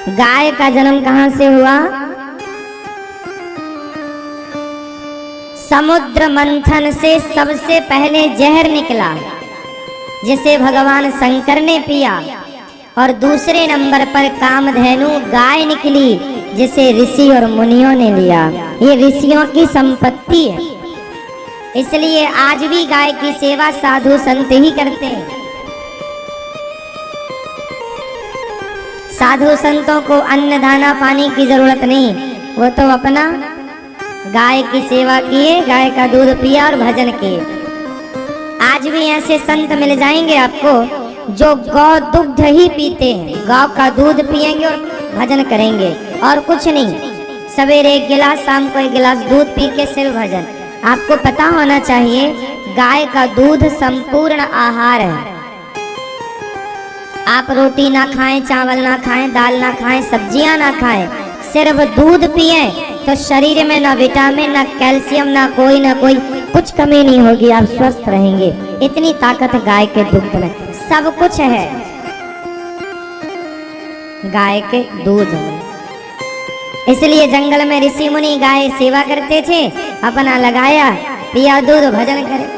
गाय का जन्म कहां से हुआ? समुद्र मंथन से सबसे पहले जहर निकला जिसे भगवान शंकर ने पिया, और दूसरे नंबर पर कामधेनु गाय निकली जिसे ऋषि और मुनियों ने लिया। ये ऋषियों की संपत्ति है, इसलिए आज भी गाय की सेवा साधु संत ही करते हैं। साधु संतों को अन्न दाना पानी की जरूरत नहीं, वो तो अपना गाय की सेवा किए, गाय का दूध पिया और भजन किए। आज भी ऐसे संत मिल जाएंगे आपको जो गौ दुग्ध ही पीते हैं, गौ का दूध पिएंगे और भजन करेंगे और कुछ नहीं। सवेरे एक गिलास, शाम को एक गिलास दूध पी के सिर्फ भजन। आपको पता होना चाहिए गाय का दूध संपूर्ण आहार है। आप रोटी ना खाएं, चावल ना खाएं, दाल ना खाएं, सब्जियां ना खाएं, सिर्फ दूध पिए तो शरीर में ना विटामिन ना कैल्शियम ना कोई कुछ कमी नहीं होगी, आप स्वस्थ रहेंगे। इतनी ताकत गाय के दूध में, सब कुछ है गाय के दूध में। इसलिए जंगल में ऋषि मुनि गाय सेवा करते थे, अपना लगाया, पिया दूध, भजन करे।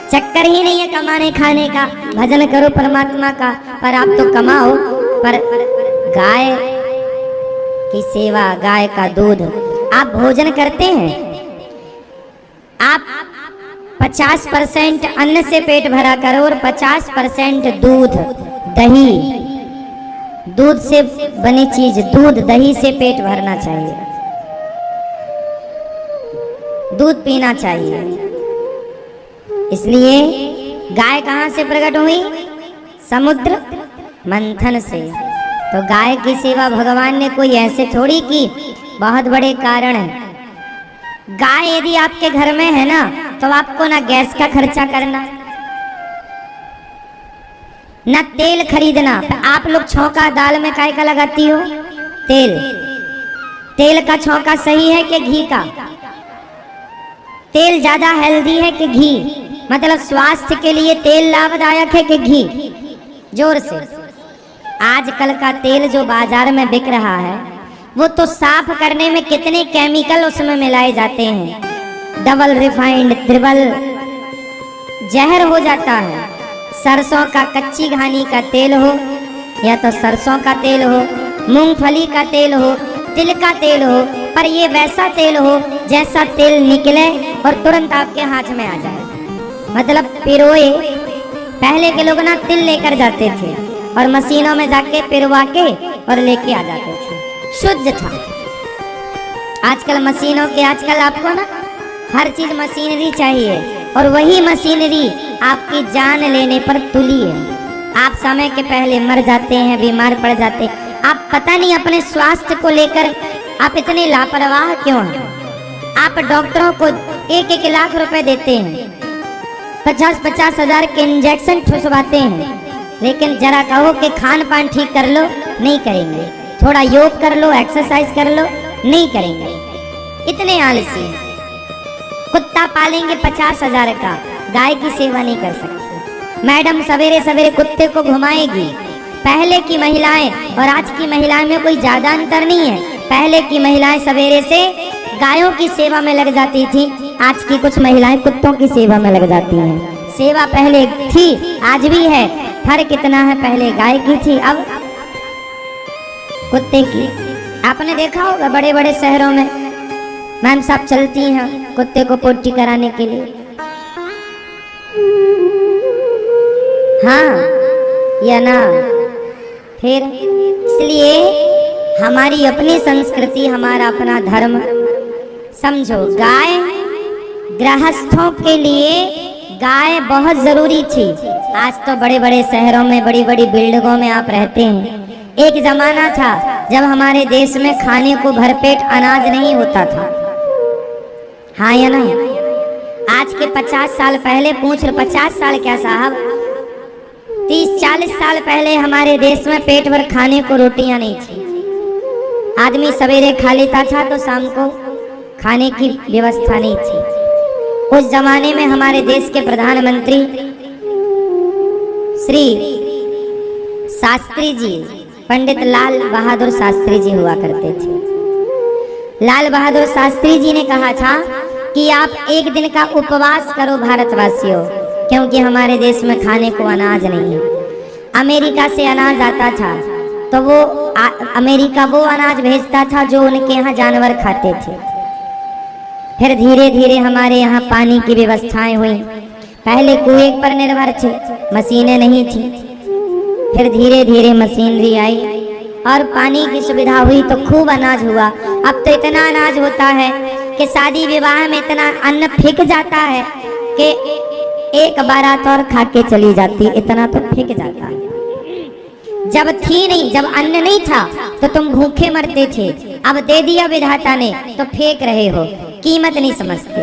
चक्कर ही नहीं है कमाने खाने का, भजन करो परमात्मा का। पर आप तो कमाओ, पर गाय की सेवा, गाय का दूध। आप भोजन करते हैं, आप 50% अन्न से पेट भरा करो और 50% दूध, दही, दूध से बनी चीज, दूध दही से पेट भरना चाहिए, दूध पीना चाहिए। इसलिए गाय कहां से प्रकट हुई? समुद्र मंथन से। तो गाय की सेवा भगवान ने कोई ऐसे थोड़ी की, बहुत बड़े कारण है। गाय यदि आपके घर में है ना, तो आपको ना गैस का खर्चा करना, ना तेल खरीदना। आप लोग छौंका दाल में काय का लगाती हो? तेल। तेल का छौंका सही है कि घी का? तेल ज्यादा हेल्दी है कि घी? मतलब स्वास्थ्य के लिए तेल लाभदायक है कि घी? जोर से। आजकल का तेल जो बाजार में बिक रहा है, वो तो साफ करने में कितने केमिकल उसमें मिलाए जाते हैं, डबल रिफाइंड, ट्रिपल, जहर हो जाता है। सरसों का कच्ची घानी का तेल हो, या तो सरसों का तेल हो, मूंगफली का तेल हो, तिल का तेल हो, पर ये वैसा तेल हो जैसा तेल निकले और तुरंत आपके हाथ में आ जाए। मतलब पिरोए, पहले के लोग ना तिल लेकर जाते थे और मशीनों में जाके पिरवा के और लेके आ जाते थे, शुद्ध था। आजकल मशीनों के, आजकल आपको ना हर चीज मशीनरी चाहिए, और वही मशीनरी आपकी जान लेने पर तुली है। आप समय के पहले मर जाते हैं, बीमार पड़ जाते हैं। आप पता नहीं अपने स्वास्थ्य को लेकर आप इतने लापरवाह क्यों हैं। आप डॉक्टरों को 1-1 लाख रुपए देते हैं, 50-50 हजार के इंजेक्शन ठुसवाते हैं, लेकिन जरा कहो कि खान पान ठीक कर लो, नहीं करेंगे। थोड़ा योग कर लो, एक्सरसाइज कर लो, नहीं करेंगे। इतने आलसी। कुत्ता पालेंगे 50 हजार का, गाय की सेवा नहीं कर सकते। मैडम सवेरे सवेरे कुत्ते को घुमाएगी। पहले की महिलाएं और आज की महिलाएं में कोई ज्यादा अंतर नहीं है। पहले की महिलाएं सवेरे से गायों की सेवा में लग जाती थी, आज की कुछ महिलाएं कुत्तों की सेवा में लग जाती हैं। सेवा पहले थी, आज भी है, फर्क कितना है, पहले गाय की थी, अब कुत्ते की। आपने देखा होगा बड़े बड़े शहरों में मैम साहब चलती हैं कुत्ते को पोटी कराने के लिए। हाँ या ना? फिर इसलिए हमारी अपनी संस्कृति, हमारा अपना धर्म समझो। गाय गृहस्थों के लिए गाय बहुत जरूरी थी। आज तो बड़े बड़े शहरों में, बड़ी बड़ी बिल्डिंगों में आप रहते हैं। एक जमाना था जब हमारे देश में खाने को भरपेट अनाज नहीं होता था, हाँ या ना? आज के 50 साल पहले, पूछ लो 50 साल क्या साहब, 30-40 साल पहले हमारे देश में पेट भर खाने को रोटियां नहीं थी। आदमी सवेरे खा लेता था तो शाम को खाने की व्यवस्था नहीं थी। उस जमाने में हमारे देश के प्रधानमंत्री श्री शास्त्री जी पंडित लाल बहादुर शास्त्री जी हुआ करते थे। लाल बहादुर शास्त्री जी ने कहा था कि आप एक दिन का उपवास करो भारतवासियों, क्योंकि हमारे देश में खाने को अनाज नहीं है। अमेरिका से अनाज आता था तो वो अमेरिका वो अनाज भेजता था जो उनके यहाँ जानवर खाते थे। फिर धीरे धीरे हमारे यहाँ पानी की व्यवस्थाएं हुई। पहले कुएं पर निर्भर थे, मशीनें नहीं थी। फिर धीरे धीरे मशीनरी आई और पानी की सुविधा हुई तो खूब अनाज हुआ। अब तो इतना अनाज होता है कि शादी विवाह में इतना अन्न फेंक जाता है कि एक बारात और खा के चली जाती, इतना तो फेंक जाता है। जब थी नहीं, जब अन्न नहीं था तो तुम भूखे मरते थे, अब दे दिया विधाता ने तो फेंक रहे हो, कीमत नहीं समझते।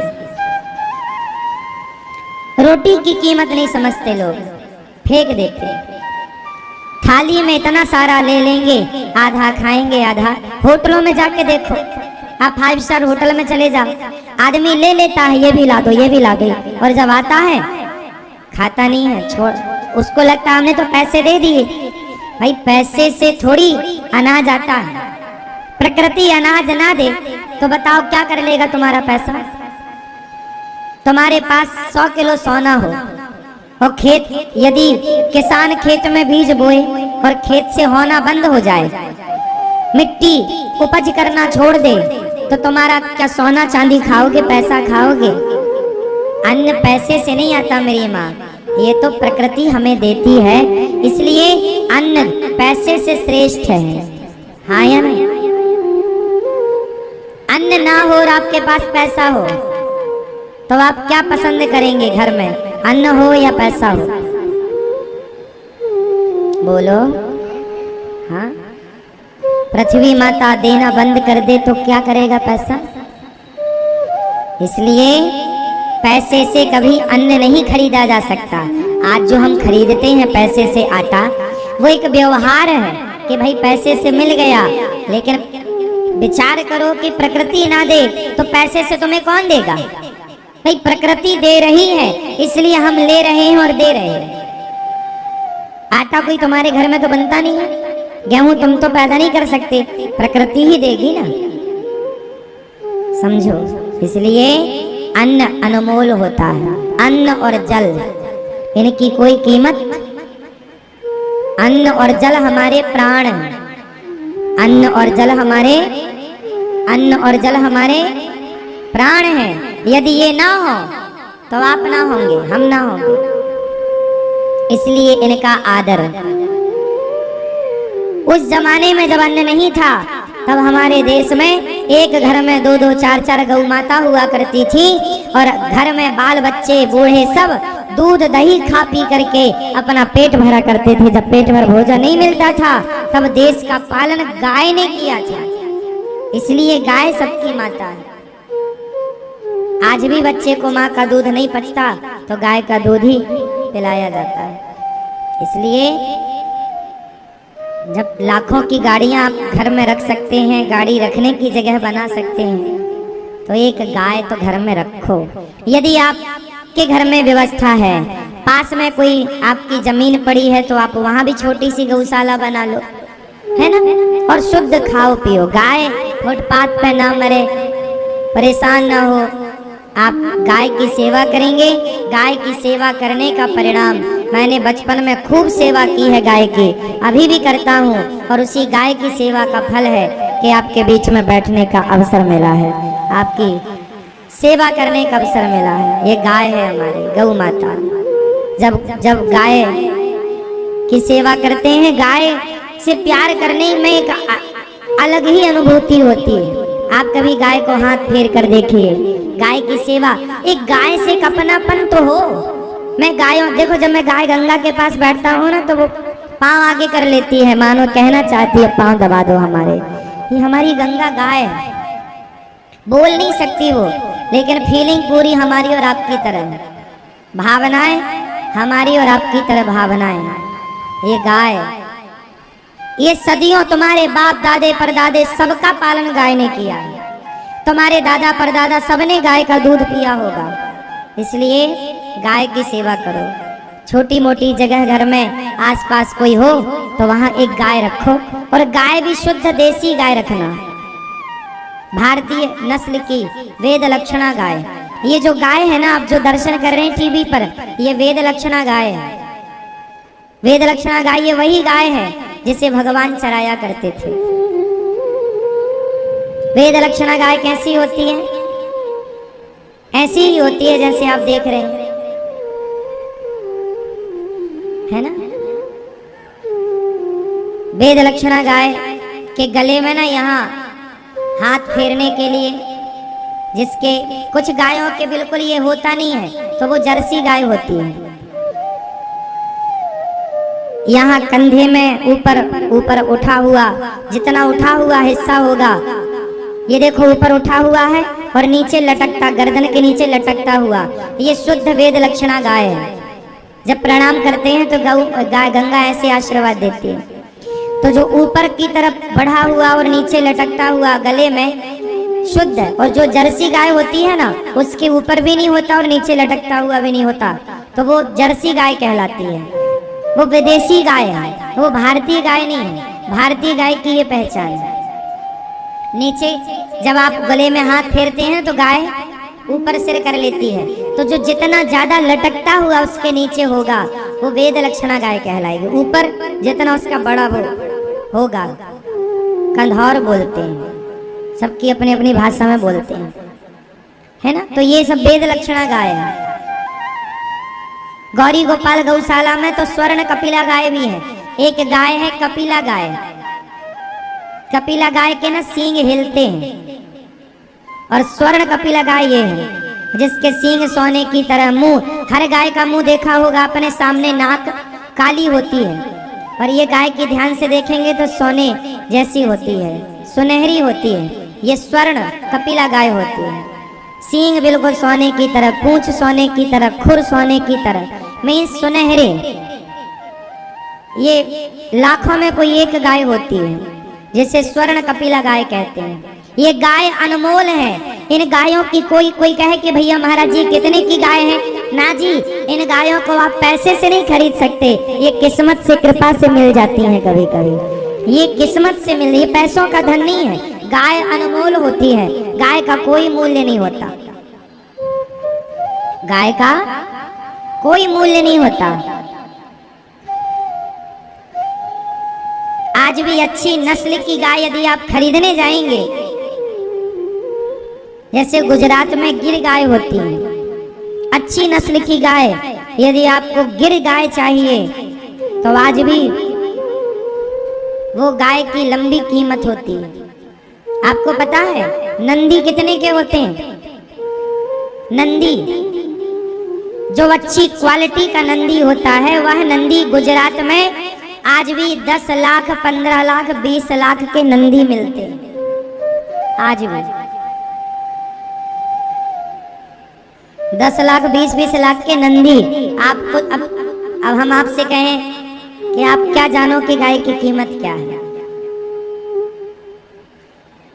रोटी की कीमत नहीं समझते लोग, फेंक देते। थाली में इतना सारा ले लेंगे, आधा खाएंगे आधा। होटलों में जाके देखो, आप 5 स्टार होटल में चले जाओ, आदमी ले लेता है, ये भी ला दो ये भी ला दो, और जब आता है खाता नहीं है, छोड़। उसको लगता है हमने तो पैसे दे दिए। भाई पैसे से थोड़ी अनाज आता है। प्रकृति अनाज ना दे तो बताओ क्या कर लेगा तुम्हारा पैसा। तुम्हारे पास 100 किलो सोना हो और खेत, यदि किसान खेत में बीज बोए और खेत से होना बंद हो जाए, मिट्टी उपज करना छोड़ दे, तो तुम्हारा क्या सोना चांदी खाओगे, पैसा खाओगे? अन्न पैसे से नहीं आता मेरी माँ, ये तो प्रकृति हमें देती है, इसलिए अन्न पैसे से श्रेष्ठ है। हाँ या नहीं? अन्न ना हो और आपके पास पैसा हो तो आप क्या पसंद करेंगे घर में, अन्न हो या पैसा हो? बोलो। हाँ, पृथ्वी माता देना बंद कर दे तो क्या करेगा पैसा? इसलिए पैसे से कभी अन्न नहीं खरीदा जा सकता। आज जो हम खरीदते हैं पैसे से आटा, वो एक व्यवहार है कि भाई पैसे से मिल गया, लेकिन विचार करो कि प्रकृति ना दे तो पैसे से तुम्हें कौन देगा? भाई प्रकृति दे रही है, इसलिए हम ले रहे हैं और दे रहे हैं। आटा कोई तुम्हारे घर में तो बनता नहीं है, गेहूं तुम तो पैदा नहीं कर सकते, प्रकृति ही देगी ना, समझो। इसलिए अन्न अनमोल होता है। अन्न और जल, इनकी कोई कीमत। अन्न और जल हमारे प्राण हैं। अन्न और जल हमारे प्राण हैं। यदि ये ना हो तो आप ना होंगे, हम ना होंगे, इसलिए इनका आदर। उस जमाने में जब अन्न नहीं था तब हमारे देश में एक घर में 2-2, 4-4 गौ माता हुआ करती थी, और घर में बाल बच्चे बूढ़े सब दूध दही खा पी करके अपना पेट भरा करते थे। जब पेट भर भोजन नहीं मिलता था तब देश का पालन गाय ने किया था, इसलिए गाय सबकी माता है। आज भी बच्चे को माँ का दूध नहीं पचता तो गाय का दूध ही पिलाया जाता है। इसलिए जब लाखों की गाड़ियां आप घर में रख सकते हैं, गाड़ी रखने की जगह बना सकते हैं, तो एक गाय तो घर में रखो। यदि आपके घर में व्यवस्था है, पास में कोई आपकी जमीन पड़ी है, तो आप वहां भी छोटी सी गौशाला बना लो, है ना, और शुद्ध खाओ पियो। गाय फुटपाथ पे ना मरे, परेशान ना हो। आप गाय की सेवा करेंगे, गाय की सेवा करने का परिणाम, मैंने बचपन में खूब सेवा की है गाय की, अभी भी करता हूँ, और उसी गाय की सेवा का फल है कि आपके बीच में बैठने का अवसर मिला है, आपकी सेवा करने का अवसर मिला है। ये गाय है हमारी गौ माता। जब गाय की सेवा करते हैं, गाय से प्यार करने में एक अलग ही अनुभूति होती है। आप कभी गाय को हाथ फेर कर देखिए, गाय की सेवा, एक गाय से एक अपनापन तो हो। मैं देखो, जब मैं गाय गंगा के पास बैठता हूँ ना, तो वो पाँव आगे कर लेती है, मानो कहना चाहती है पाँव दबा दो हमारे। ये हमारी गंगा गाय है, बोल नहीं सकती वो, लेकिन फीलिंग पूरी हमारी और आपकी तरह है, भावनाएं हमारी और आपकी तरह भावनाएं। ये गाय, ये सदियों तुम्हारे बाप दादे परदादे सबका पालन गाय ने किया है। तुम्हारे दादा परदादा सबने गाय का दूध पिया होगा, इसलिए गाय की सेवा करो। छोटी मोटी जगह घर में आसपास कोई हो तो वहां एक गाय रखो, और गाय भी शुद्ध देसी गाय रखना, भारतीय नस्ल की वेद लक्षणा गाय। ये जो गाय है ना, आप जो दर्शन कर रहे हैं टीवी पर, ये वेद लक्षणा गाय है। वेद लक्षणा गाय ये वही गाय है जिसे भगवान चराया करते थे। वेद लक्षणा गाय कैसी होती है? ऐसी ही होती है जैसे आप देख रहे हैं, है ना। वेद लक्षणा गाय के गले में ना यहाँ हाथ फेरने के लिए, जिसके कुछ गायों के बिल्कुल ये होता नहीं है तो वो जर्सी गाय होती है। यहाँ कंधे में ऊपर उठा हुआ, जितना उठा हुआ हिस्सा होगा, ये देखो ऊपर उठा हुआ है और नीचे लटकता, गर्दन के नीचे लटकता हुआ, ये शुद्ध वेद लक्षणा गाय है। जब प्रणाम करते हैं तो गाय गंगा ऐसे आशीर्वाद देती है। तो जो ऊपर की तरफ बढ़ा हुआ और नीचे लटकता हुआ गले में शुद्ध, और जो जर्सी गाय होती है ना, उसके ऊपर भी नहीं होता और नीचे लटकता हुआ भी नहीं होता, तो वो जर्सी गाय कहलाती है। वो विदेशी गाय है, वो भारतीय गाय नहीं है। भारतीय गाय की ये पहचान है। नीचे जब आप गले में हाथ फेरते हैं तो गाय ऊपर सिर कर लेती है, तो जो जितना ज्यादा लटकता हुआ उसके नीचे होगा वो वेद लक्षणा गाय कहलाएगी। ऊपर जितना उसका बड़ा वो होगा, कंधौर बोलते हैं, सबकी अपनी अपनी भाषा में बोलते हैं, है ना। तो ये सब वेद लक्षणा गाय है। गौरी गोपाल गौशाला में तो स्वर्ण कपिला गाय भी है। एक गाय है कपिला गाय। कपिला गाय के ना सींग हिलते हैं, और स्वर्ण कपिला गाय ये है जिसके सींग सोने की तरह। मुंह, हर गाय का मुंह देखा होगा अपने सामने, नाक काली होती है, और ये गाय की ध्यान से देखेंगे तो सोने जैसी होती है, सुनहरी होती है। ये स्वर्ण कपिला गाय होती है। सींग बिल्कुल सोने की तरह, पूंछ सोने की तरह, खुर सोने की तरह, मीन्स सुनहरे। ये लाखों में कोई एक गाय होती है जिसे स्वर्ण कपिला गाय कहते हैं। ये गाय अनमोल है। इन गायों की कोई कहे कि भैया महाराज जी कितने की गाय है, ना जी, इन गायों को आप पैसे से नहीं खरीद सकते। ये किस्मत से, कृपा से मिल जाती हैं कभी कभी। ये किस्मत से मिल, ये पैसों का धन नहीं है। गाय अनमोल होती है, गाय का कोई मूल्य नहीं होता। गाय का कोई मूल्य नहीं होता। आज भी अच्छी नस्ल की गाय यदि आप खरीदने जाएंगे, जैसे गुजरात में गिर गाय होती है, अच्छी नस्ल की गाय, यदि आपको गिर गाय चाहिए तो आज भी वो गाय की लंबी कीमत होती है। आपको पता है नंदी कितने के होते हैं? नंदी, जो अच्छी क्वालिटी का नंदी होता है, वह नंदी गुजरात में आज भी 10 लाख, 15 लाख, 20 लाख के नंदी मिलते हैं। आज भी 10 लाख, 20 लाख के नंदी। आपको अब हम आपसे कहें कि आप क्या जानो कि गाय की कीमत क्या है?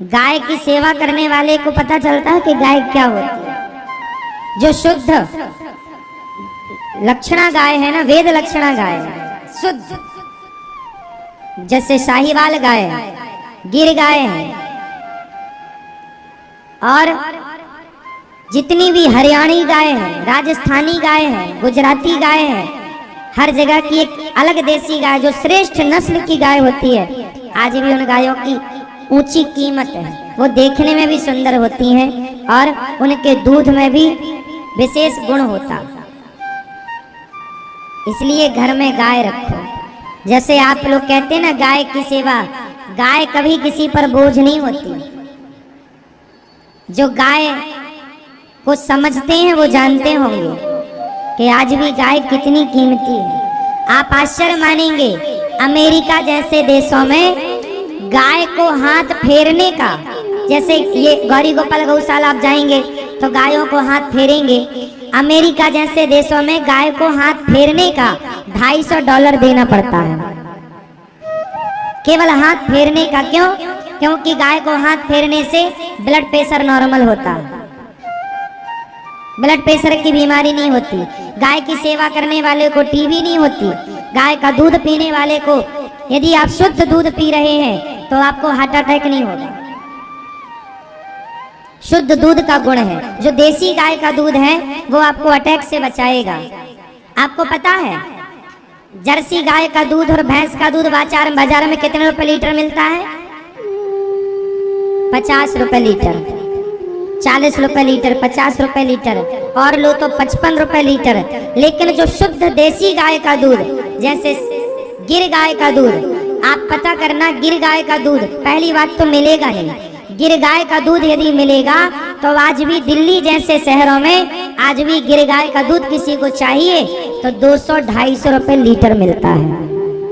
गाय की सेवा करने वाले को पता चलता है कि गाय क्या होती है। जो शुद्ध लक्षणा गाय है ना, वेद लक्षणा गाय है, शुद्ध, जैसे साहिवाल गाय है, गिर गाय है, और जितनी भी हरियाणी गाय है, राजस्थानी गाय है, गुजराती गाय है, हर जगह की एक अलग देसी गाय जो श्रेष्ठ नस्ल की गाय होती है, आज भी उन गायों की ऊंची कीमत है। वो देखने में भी सुंदर होती हैं और उनके दूध में भी विशेष गुण होता। इसलिए घर में गाय रखो। जैसे आप लोग कहते हैं ना गाय की सेवा, गाय कभी किसी पर बोझ नहीं होती। जो गाय को समझते हैं वो जानते होंगे कि आज भी गाय कितनी कीमती है। आप आश्चर्य मानेंगे, अमेरिका जैसे देशों में गाय को हाथ फेरने का, जैसे ये गौरी गोपाल गौशाला आप जाएंगे तो गायों को हाथ फेरेंगे। अमेरिका जैसे देशों में गाय को हाथ फेरने का $250 देना पड़ता है, केवल हाथ फेरने का। क्यों? क्योंकि गाय को हाथ फेरने से ब्लड प्रेशर नॉर्मल होता है। ब्लड प्रेशर की बीमारी नहीं होती, गाय की सेवा करने वाले को टीबी नहीं होती, गाय का दूध पीने वाले को, यदि आप शुद्ध दूध पी रहे हैं तो आपको हार्ट अटैक नहीं होगा। शुद्ध दूध का गुण है। जो देसी गाय का दूध है वो आपको अटैक से बचाएगा। आपको पता है जर्सी गाय का दूध और भैंस का दूध बाजार में कितने रुपए लीटर मिलता है? 50 रुपए लीटर, 40 रुपए लीटर, 50 रुपए लीटर, और लो तो 55 रुपए लीटर। लेकिन जो शुद्ध देसी गाय का दूध, जैसे गिर गाय का दूध, आप पता करना, गिर गाय का दूध पहली बात तो मिलेगा नहीं। गिर गाय का दूध यदि मिलेगा तो आज भी दिल्ली जैसे शहरों में आज भी गिर गाय का दूध किसी को चाहिए तो 200-250 रुपए लीटर मिलता है,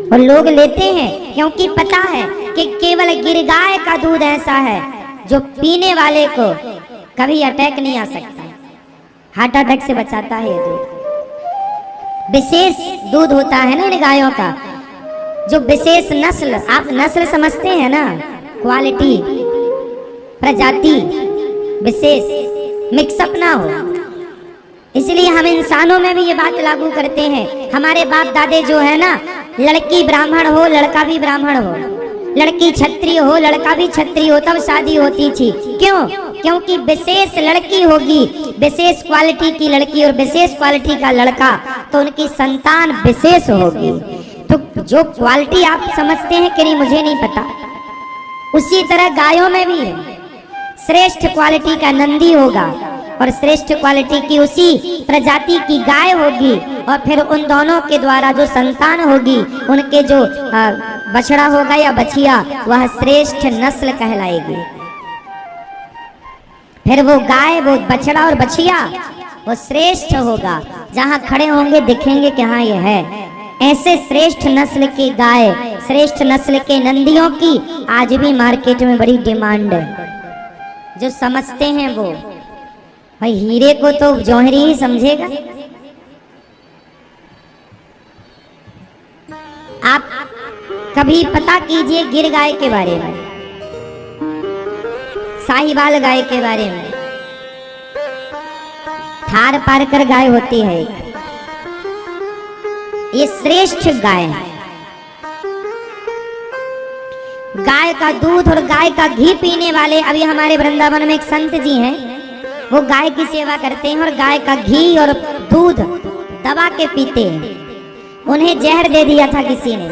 और लोग लेते हैं क्योंकि पता है कि केवल गिर गाय का दूध ऐसा है जो पीने वाले को कभी अटैक नहीं आ सकता, हार्ट अटैक से बचाता है। ये दूध विशेष दूध होता है ना इन गायों का, जो विशेष नस्ल, आप नस्ल समझते हैं ना, क्वालिटी, प्रजाति विशेष, मिक्सअप ना हो। इसलिए हम इंसानों में भी ये बात लागू करते हैं। हमारे बाप दादे जो है ना, लड़की ब्राह्मण हो लड़का भी ब्राह्मण हो, लड़की क्षत्रिय हो लड़का भी क्षत्रिय हो, तब शादी होती थी। क्यों? क्योंकि विशेष लड़की होगी, विशेष क्वालिटी की लड़की और विशेष क्वालिटी का लड़का, तो उनकी संतान विशेष होगी। तो जो क्वालिटी आप समझते हैं कि नहीं मुझे नहीं पता, उसी तरह गायों में भी है। श्रेष्ठ क्वालिटी का नंदी होगा और श्रेष्ठ क्वालिटी की उसी प्रजाति की गाय होगी, और फिर उन दोनों के द्वारा जो संतान होगी, उनके जो बछड़ा होगा या बछिया, वह श्रेष्ठ नस्ल कहलाएगी। फिर वो गाय, वो बछड़ा और बछिया वो श्रेष्ठ होगा, जहाँ खड़े होंगे दिखेंगे कि हाँ ये है। ऐसे श्रेष्ठ नस्ल की गाय, श्रेष्ठ नस्ल के नंदियों की आज भी मार्केट में बड़ी डिमांड है। जो समझते हैं वो, भाई हीरे को तो जौहरी ही समझेगा। आप कभी पता कीजिए गिर गाय के बारे में, साहिवाल गाय के बारे में। थार पारकर गाय होती है, ये श्रेष्ठ गाय है। गाय का दूध और गाय का घी पीने वाले, अभी हमारे वृंदावन में एक संत जी हैं, वो गाय की सेवा करते हैं और गाय का घी और दूध दबा के पीते हैं। उन्हें जहर दे दिया था किसी ने,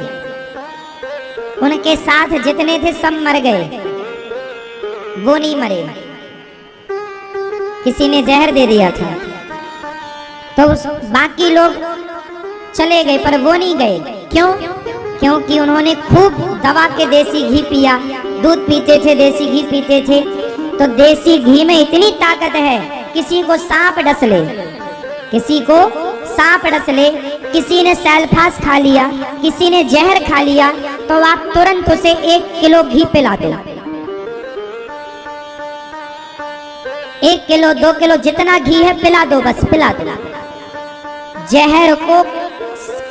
उनके साथ जितने थे सब मर गए, वो नहीं मरे। किसी ने जहर दे दिया था तो बाकी लोग चले गए, पर वो नहीं गए। क्यों? क्योंकि उन्होंने खूब दवा के देसी घी पिया, दूध पीते थे, देसी घी पीते थे। तो देसी घी में इतनी ताकत है, किसी को सांप डस ले, किसी को सांप डस ले, किसी ने सैलफास खा लिया, किसी ने जहर खा लिया, तो आप तुरंत उसे 1 किलो घी पिला दो। 1 किलो 2 किलो जितना घी है पिला दो, बस पिला दो। जहर को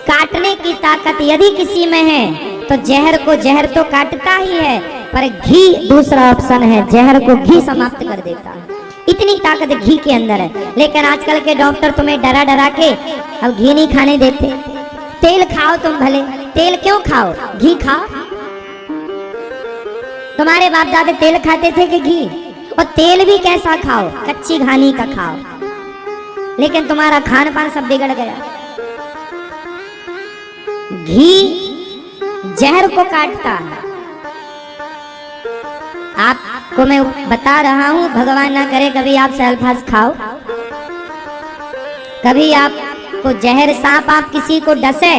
काटने की ताकत यदि किसी में है तो जहर तो काटता ही है, पर घी दूसरा ऑप्शन है, जहर को घी समाप्त कर देता है। इतनी ताकत घी के अंदर है। लेकिन आजकल के डॉक्टर तुम्हें डरा डरा के अब घी नहीं खाने देते। तेल खाओ तुम भले, तेल क्यों खाओ, घी खाओ। तुम्हारे बाप दादा तेल खाते थे कि घी? और तेल भी कैसा खाओ, कच्ची घानी का खाओ। लेकिन तुम्हारा खान पान सब बिगड़ गया। घी जहर को काटता है। आपको मैं बता रहा हूं, भगवान ना करे कभी आप सैलफास खाओ, कभी आपको जहर सांप आप किसी को डसे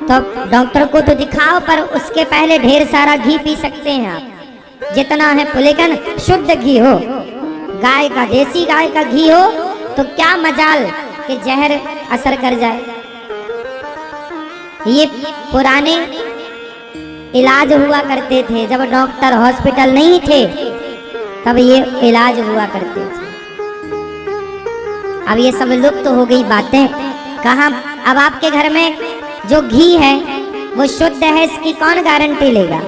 तो डॉक्टर को तो दिखाओ, पर उसके पहले ढेर सारा घी पी सकते हैं आप, जितना है। लेकिन शुद्ध घी हो, गाय का, देसी गाय का घी हो, तो क्या मजाल कि जहर असर कर जाए। ये पुराने इलाज हुआ करते थे, जब डॉक्टर हॉस्पिटल नहीं थे तब ये इलाज हुआ करते थे। अब ये सब लुप्त हो गई बातें। कहाँ? अब आपके घर में जो घी है वो शुद्ध है, इसकी कौन गारंटी लेगा?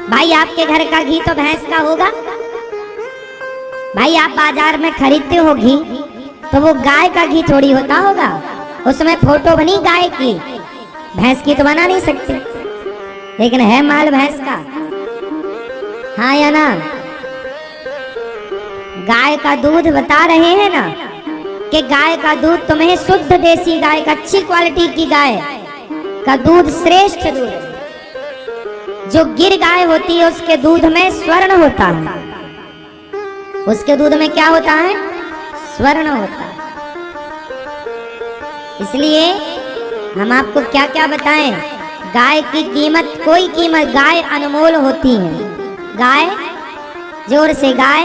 भाई आपके घर का घी तो भैंस का होगा, भाई आप बाजार में खरीदते हो घी तो वो गाय का घी थोड़ी होता होगा, उसमें फोटो बनी गाय की, भैंस की तो बना नहीं सकते, लेकिन है माल भैंस का। हाँ या ना? गाय का दूध बता रहे हैं ना कि गाय का दूध तुम्हें शुद्ध देसी गाय का, अच्छी क्वालिटी की गाय का दूध श्रेष्ठ दूध है। जो गिर गाय होती है उसके दूध में स्वर्ण होता है, उसके दूध में क्या होता है? स्वर्ण होता है। इसलिए हम आपको क्या क्या बताएं, गाय की कीमत, कोई कीमत, गाय अनमोल होती है। गाय, जोर से, गाय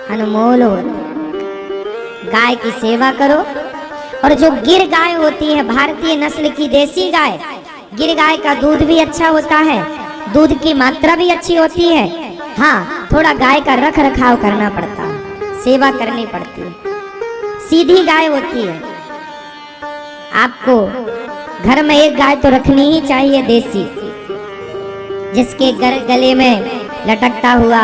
अनमोल होती है। गाय की सेवा करो। और जो गिर गाय होती है, भारतीय नस्ल की देसी गाय, गिर गाय का दूध भी अच्छा होता है, दूध की मात्रा भी अच्छी होती है। हाँ, थोड़ा गाय का रख रखाव करना पड़ता है, सेवा करनी पड़ती है। सीधी गाय होती है, आपको घर में एक गाय तो रखनी ही चाहिए देसी, जिसके गले में लटकता हुआ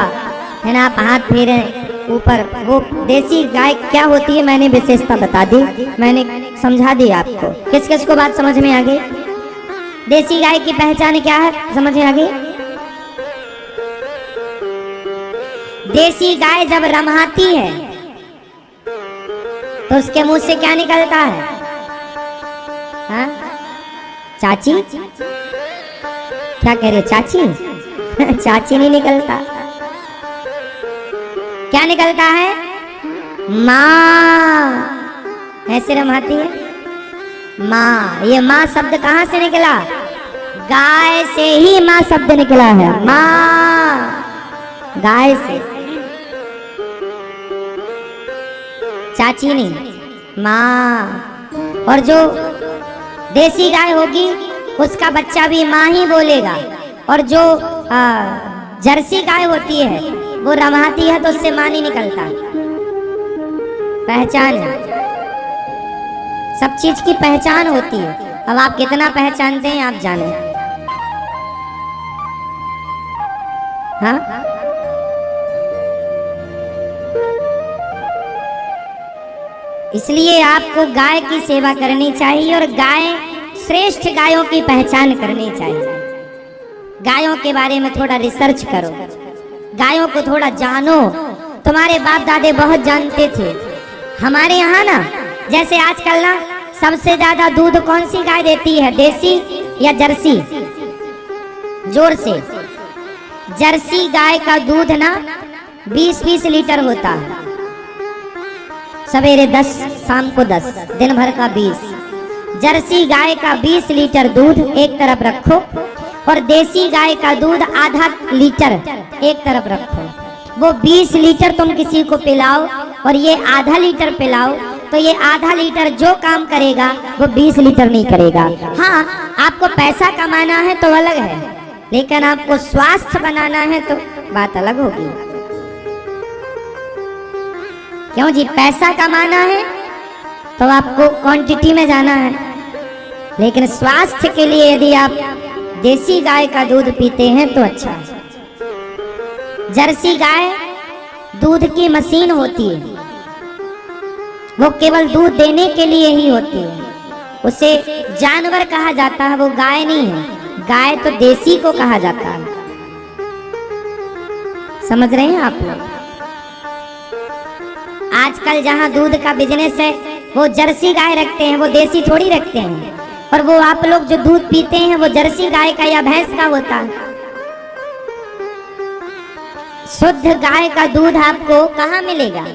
है ना, आप हाथ फेरें ऊपर, वो देसी गाय क्या होती है मैंने विशेषता बता दी, मैंने समझा दी आपको। किस किस को बात समझ में आ गई? देसी गाय की पहचान क्या है, समझ में आ गई? देसी गाय जब रमाती है तो उसके मुंह से क्या निकलता है? हाँ? चाची? क्या कह रहे, चाची? चाची नहीं निकलता, क्या निकलता है? माँ। ऐसे रमाती है माँ। ये माँ शब्द कहाँ से निकला? गाय से ही माँ शब्द निकला है, माँ, गाय से, चाची नहीं, माँ। और जो देसी गाय होगी उसका बच्चा भी माँ ही बोलेगा। और जो जर्सी गाय होती है वो रमाती है तो उससे माँ नहीं निकलता। पहचान है, सब चीज की पहचान होती है। अब आप कितना पहचानते हैं आप जाने। हाँ, इसलिए आपको गाय की सेवा करनी चाहिए और गाय, श्रेष्ठ गायों की पहचान करनी चाहिए। गायों के बारे में थोड़ा रिसर्च करो, गायों को थोड़ा जानो। तुम्हारे बाप दादे बहुत जानते थे। हमारे यहाँ ना, जैसे आजकल ना सबसे ज्यादा दूध कौन सी गाय देती है, देसी या जर्सी? जोर से। जर्सी गाय का दूध ना 20-20 लीटर होता है। सवेरे 10, शाम को 10, दिन भर का 20। जर्सी गाय का 20 लीटर दूध एक तरफ रखो और देसी गाय का दूध आधा लीटर एक तरफ रखो। वो 20 लीटर तुम किसी को पिलाओ और ये आधा लीटर पिलाओ, तो ये आधा लीटर जो काम करेगा वो 20 लीटर नहीं करेगा। हाँ, आपको पैसा कमाना है तो अलग है, लेकिन आपको स्वास्थ्य बनाना है तो बात अलग होगी। क्यों जी? पैसा कमाना है तो आपको क्वांटिटी में जाना है, लेकिन स्वास्थ्य के लिए यदि आप देसी गाय का दूध पीते हैं तो अच्छा है। जर्सी गाय दूध की मशीन होती है, वो केवल दूध देने के लिए ही होती है। उसे जानवर कहा जाता है, वो गाय नहीं है। गाय तो देसी को कहा जाता है। समझ रहे हैं आप लोग? आजकल जहां दूध का बिजनेस है वो जर्सी गाय रखते हैं, वो देसी थोड़ी रखते हैं। और वो आप लोग जो दूध पीते हैं वो जर्सी गाय का या भैंस का होता है। शुद्ध गाय का दूध आपको कहाँ मिलेगा?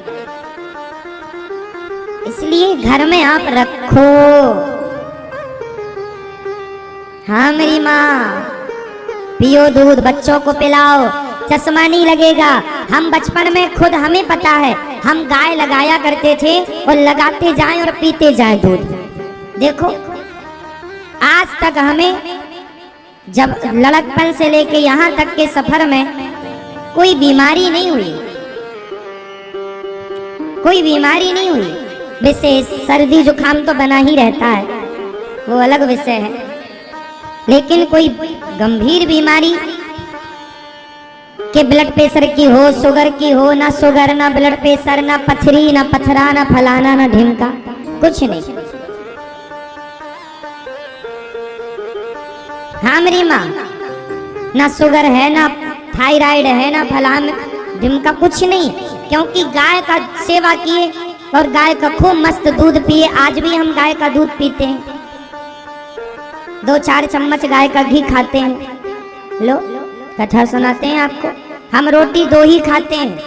इसलिए घर में आप रखो। हाँ मेरी माँ, पियो दूध, बच्चों को पिलाओ, चश्मा नहीं लगेगा। हम बचपन में खुद हमें पता है, हम गाय लगाया करते थे और लगाते जाएं और पीते जाएं दूध। देखो आज तक हमें, जब लड़कपन से लेके यहाँ तक के सफर में कोई बीमारी नहीं हुई, कोई बीमारी नहीं हुई। विशेष सर्दी जुकाम तो बना ही रहता है, वो अलग विषय है, लेकिन कोई गंभीर बीमारी कि ब्लड प्रेशर की हो, शुगर की हो, ना शुगर ना ब्लड प्रेशर ना पथरी ना पथरा ना फलाना ना ढिमका, कुछ नहीं। हाँ मेरी माँ, ना शुगर है ना थायराइड है ना फलाना ढिमका, कुछ नहीं, क्योंकि गाय का सेवा किए और गाय का खूब मस्त दूध पिए। आज भी हम गाय का दूध पीते हैं, 2-4 चम्मच गाय का घी खाते हैं। लो कथा सुनाते हैं आपको, हम रोटी 2 ही खाते हैं,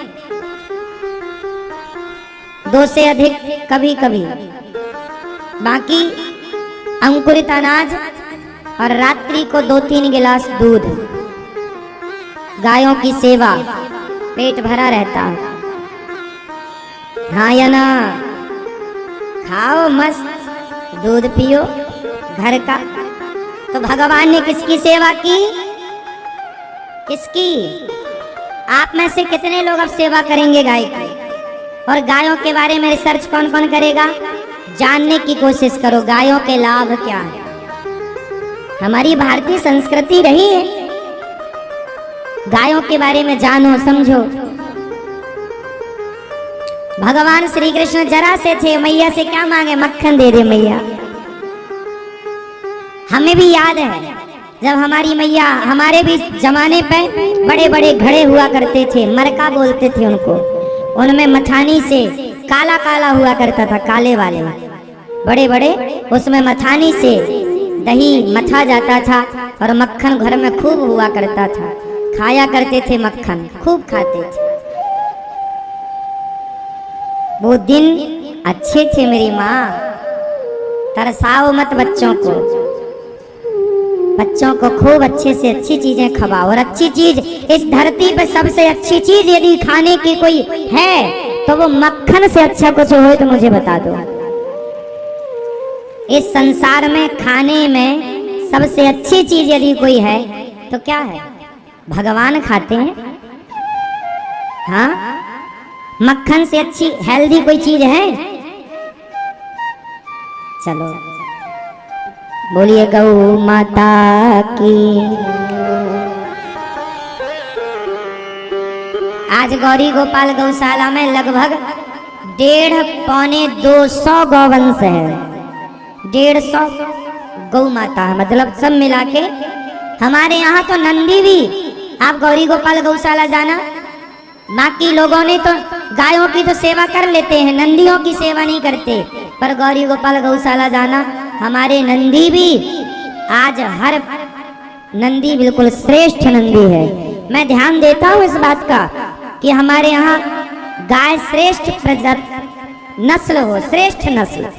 2 से अधिक कभी कभी, बाकी अंकुरित अनाज और रात्रि को 2-3 गिलास दूध। गायों की सेवा, पेट भरा रहता है। हाँ या ना? खाओ मस्त दूध पियो घर का। तो भगवान ने किसकी सेवा की? किसकी? आप में से कितने लोग अब सेवा करेंगे गाय की? और गायों के बारे में रिसर्च कौन कौन करेगा? जानने की कोशिश करो गायों के लाभ क्या है। हमारी भारतीय संस्कृति रही है, गायों के बारे में जानो समझो। भगवान श्री कृष्ण जरा से थे, मैया से क्या मांगे? मक्खन दे दे मैया। हमें भी याद है जब हमारी मैया, हमारे भी जमाने पे बड़े बड़े घड़े हुआ करते थे, मरका बोलते थे उनको, उनमें मथानी से काला काला हुआ करता था, काले वाले बड़े बड़े, उसमें मथानी से दही मथा जाता था और मक्खन घर में खूब हुआ करता था। खाया करते थे मक्खन, खूब खाते थे। वो दिन अच्छे थे मेरी माँ। तरसाओ मत बच्चों को, बच्चों को खूब अच्छे से अच्छी चीजें खवाओ। और अच्छी चीज इस धरती पर सबसे अच्छी चीज यदि खाने की कोई है तो वो मक्खन से अच्छा कुछ हो तो मुझे बता दो। इस संसार में खाने में सबसे अच्छी चीज यदि कोई है तो क्या है? भगवान खाते हैं। हाँ, मक्खन से अच्छी हेल्दी कोई चीज है? चलो बोलिए गौ माता की। आज गौरी गोपाल गौशाला में लगभग 150-200 गौवंश है। 150 गौ माता है, मतलब सब मिला के। हमारे यहाँ तो नंदी भी, आप गौरी गोपाल गौशाला जाना, बाकी लोगों ने तो गायों की तो सेवा कर लेते हैं, नंदियों की सेवा नहीं करते। पर गौरी गोपाल गौशाला जाना, हमारे नंदी भी, आज हर नंदी बिल्कुल श्रेष्ठ नंदी है। मैं ध्यान देता हूँ इस बात का कि हमारे यहाँ गाय श्रेष्ठ नस्ल हो, श्रेष्ठ नस्ल,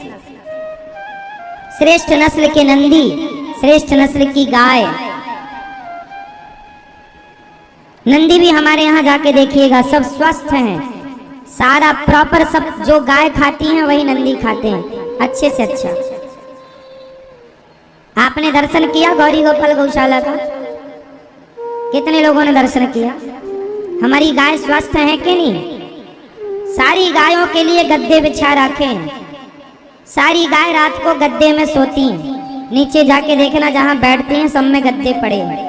श्रेष्ठ नस्ल के नंदी, श्रेष्ठ नस्ल की गाय। नंदी भी हमारे यहाँ जाके देखिएगा, सब स्वस्थ हैं, सारा प्रॉपर, सब जो गाय खाती हैं वही नंदी खाते हैं, अच्छे से अच्छा। आपने दर्शन किया गौरी गोपाल गौशाला का? कितने लोगों ने दर्शन किया? हमारी गाय स्वस्थ है कि नहीं? सारी गायों के लिए गद्दे बिछा रखे हैं, सारी गाय रात को गद्दे में सोती हैं। नीचे जाके देखना, जहां बैठती हैं सब में गद्दे पड़े हैं।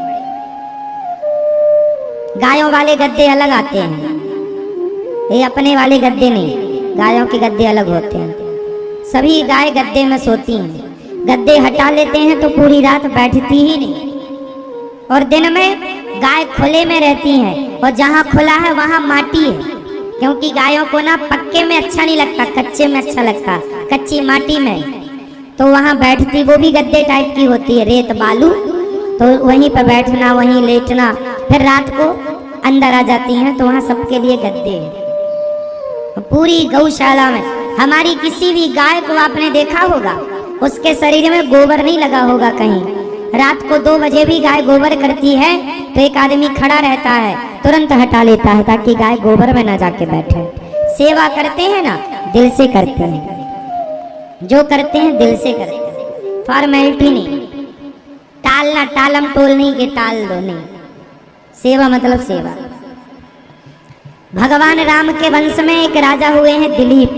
गायों वाले गद्दे अलग आते हैं, ये अपने वाले गद्दे नहीं, गायों के गद्दे अलग होते हैं। सभी गाय गद्दे में सोती हैं। गद्दे हटा लेते हैं तो पूरी रात बैठती ही नहीं। और दिन में गाय खुले में रहती हैं, और जहाँ खुला है वहाँ माटी है, क्योंकि गायों को ना पक्के में अच्छा नहीं लगता, कच्चे में अच्छा लगता, कच्ची माटी में। तो वहाँ बैठती, वो भी गद्दे टाइप की होती है, रेत बालू, तो वहीं पर बैठना, वहीं लेटना। फिर रात को अंदर आ जाती हैं तो वहाँ सबके लिए गद्दे हैं। पूरी गौशाला में हमारी किसी भी गाय को आपने देखा होगा, उसके शरीर में गोबर नहीं लगा होगा कहीं। रात को 2 बजे भी गाय गोबर करती है तो एक आदमी खड़ा रहता है, तुरंत हटा लेता है ताकि गाय गोबर में ना जाके बैठे। सेवा करते हैं ना, दिल से करते हैं, जो करते हैं दिल से करते हैं, फॉर्मेलिटी नहीं, टालना, टालम टोल नहीं कि टाल दो, नहीं। सेवा मतलब सेवा। भगवान राम के वंश में एक राजा हुए हैं दिलीप।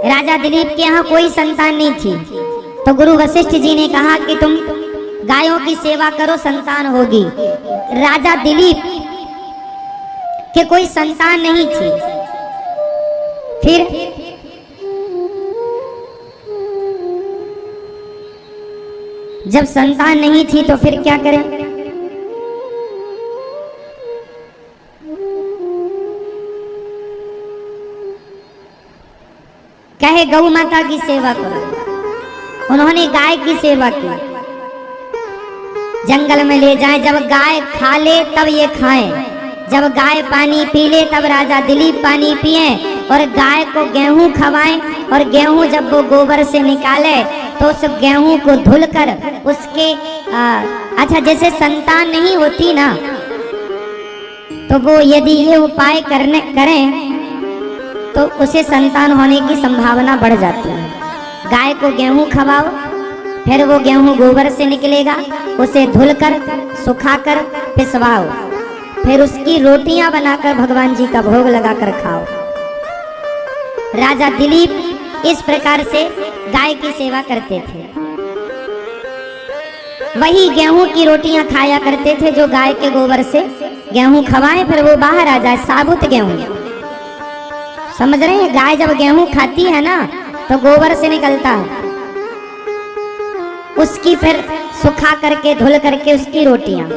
राजा दिलीप के यहाँ कोई संतान नहीं थी, तो गुरु वशिष्ठ जी ने कहा कि तुम गायों की सेवा करो संतान होगी। राजा दिलीप के कोई संतान नहीं थी। फिर जब संतान नहीं थी तो फिर क्या करें? कहे गौ माता की सेवा करो। उन्होंने गाय की सेवा की। जंगल में ले जाए, जब गाय खा ले तब ये खाएं, जब गाय पानी पी ले तब राजा दिलीप पानी पिए, और गाय को गेहूं खवाएं, और गेहूं जब वो गोबर से निकाले तो उस गेहूं को धुलकर उसके अच्छा जैसे संतान नहीं होती ना, तो वो यदि ये उपाय करें तो उसे संतान होने की संभावना बढ़ जाती है। गाय को गेहूं खवाओ, फिर वो गेहूं गोबर से निकलेगा, उसे धुलकर सुखाकर पिसवाओ, फिर उसकी रोटियां बनाकर भगवान जी का भोग लगाकर खाओ। राजा दिलीप इस प्रकार से गाय की सेवा करते थे। वही गेहूं की रोटियां खाया करते थे जो गाय के गोबर से गेहूं खवाएं, फिर वो बाहर आ जाए साबुत गेहूं। समझ रहे हैं? गाय जब गेहूं खाती है ना तो गोबर से निकलता है, उसकी फिर सुखा करके धुल करके उसकी रोटियां।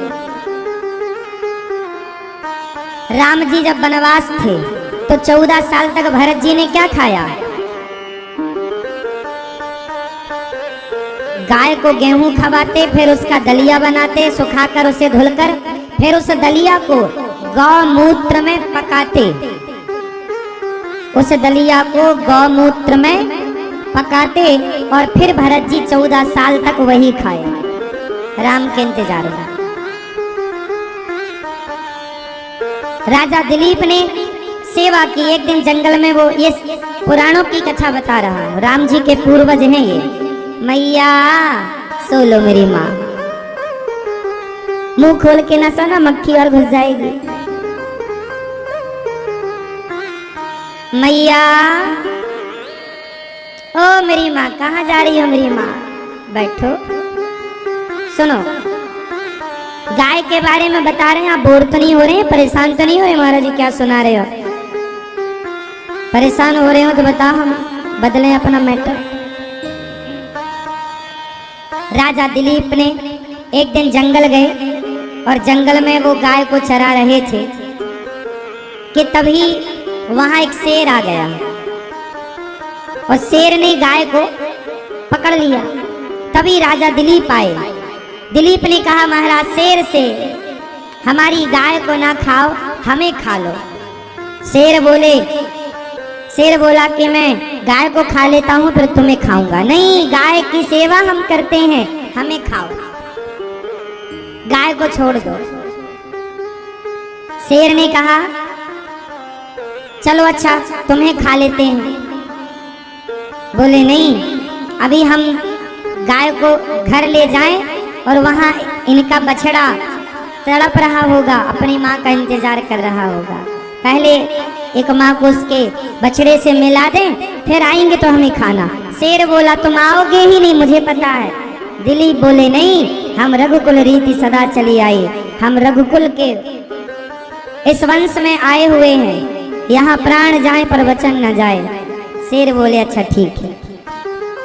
राम जी जब वनवास थे तो 14 साल तक भरत जी ने क्या खाया? गाय को गेहूं खवाते, फिर उसका दलिया बनाते, सुखाकर उसे धुलकर, फिर उस दलिया को गौमूत्र में पकाते, उस दलिया को गौमूत्र में पकाते, और फिर भरत जी 14 साल तक वही खाए राम के इंतजार में। राजा दिलीप ने सेवा की। एक दिन जंगल में वो ये पुराणों की कथा बता रहा है, राम जी के पूर्वज हैं ये। मैया सो लो मेरी माँ, मुंह खोल के ना सोना, मक्खी और घुस जाएगी। मैया ओ मेरी माँ, कहाँ जा रही हो मेरी माँ? बैठो, सुनो। गाय के बारे में बता रहे हैं, आप बोर तो नहीं हो रहे हैं? परेशान तो नहीं हो रहे? महाराज जी क्या सुना रहे हो? परेशान हो रहे हो तो बताओ, हम बदलें अपना मैटर। राजा दिलीप ने एक दिन जंगल गए, और जंगल में वो गाय को चरा रहे थे कि तभी वहां एक शेर आ गया, और शेर ने गाय को पकड़ लिया। तभी राजा दिलीप आए। दिलीप ने कहा, महाराज शेर से हमारी गाय को ना खाओ, हमें खा लो। शेर बोला कि मैं गाय को खा लेता हूं फिर तुम्हें खाऊंगा। नहीं, गाय की सेवा हम करते हैं, हमें खाओ, गाय को छोड़ दो। शेर ने कहा, चलो अच्छा तुम्हें खा लेते हैं। बोले नहीं, अभी हम गाय को घर ले जाएं और वहां इनका बछड़ा तड़प रहा होगा, अपनी माँ का इंतजार कर रहा होगा। पहले एक माँ को उसके बछड़े से मिला दें, फिर आएंगे तो हमें खाना। शेर बोला, तुम आओगे ही नहीं, मुझे पता है। दिलीप बोले, नहीं, हम रघुकुल रीति सदा चली आई, हम रघुकुल के इस वंश में आए हुए हैं, यहाँ प्राण जाए पर वचन न जाए। शेर बोले, अच्छा ठीक है।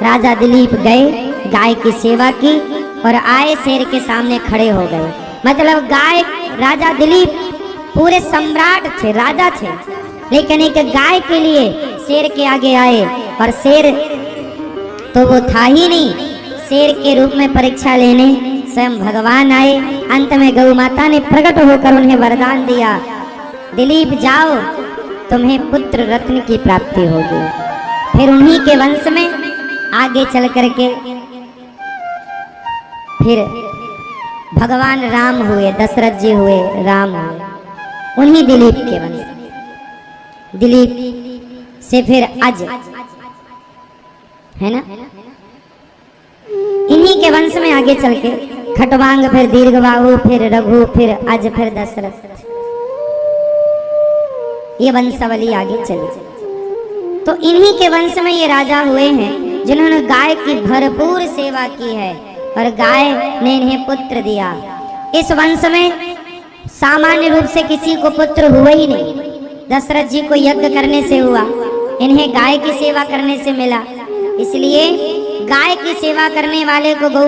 राजा दिलीप गए, गाय की सेवा की, और आए शेर के सामने खड़े हो गए। मतलब गाय, राजा दिलीप पूरे सम्राट थे, राजा थे, लेकिन एक गाय के लिए शेर के आगे आए, और शेर तो वो था ही नहीं। शेर के रूप में परीक्षा लेने स्वयं भगवान आए। अंत में गौ माता ने प्रकट होकर उन्हें वरदान दिया, दिलीप जाओ, तुम्हें पुत्र रत्न की प्राप्ति होगी। फिर उन्हीं के वंश में आगे चल करके फिर भगवान राम हुए, दशरथ जी हुए, राम हुए, उन्हीं दिलीप के वंश। दिलीप से फिर अज, है ना, इन्हीं के वंश में आगे चल के खटवांग, फिर दीर्घबाहु, फिर रघु, फिर अज, फिर दशरथ, ये वंशावली आगे चली। तो इन्हीं के वंश में ये राजा हुए हैं जिन्होंने गाय की भरपूर सेवा की है। और गाय ने इन्हें पुत्र दिया। इस वंश में सामान्य रूप से किसी को पुत्र हुआ ही नहीं। दशरथ जी को यज्ञ करने से हुआ, इन्हें गाय की सेवा करने से मिला। इसलिए गाय की सेवा करने वाले को गौ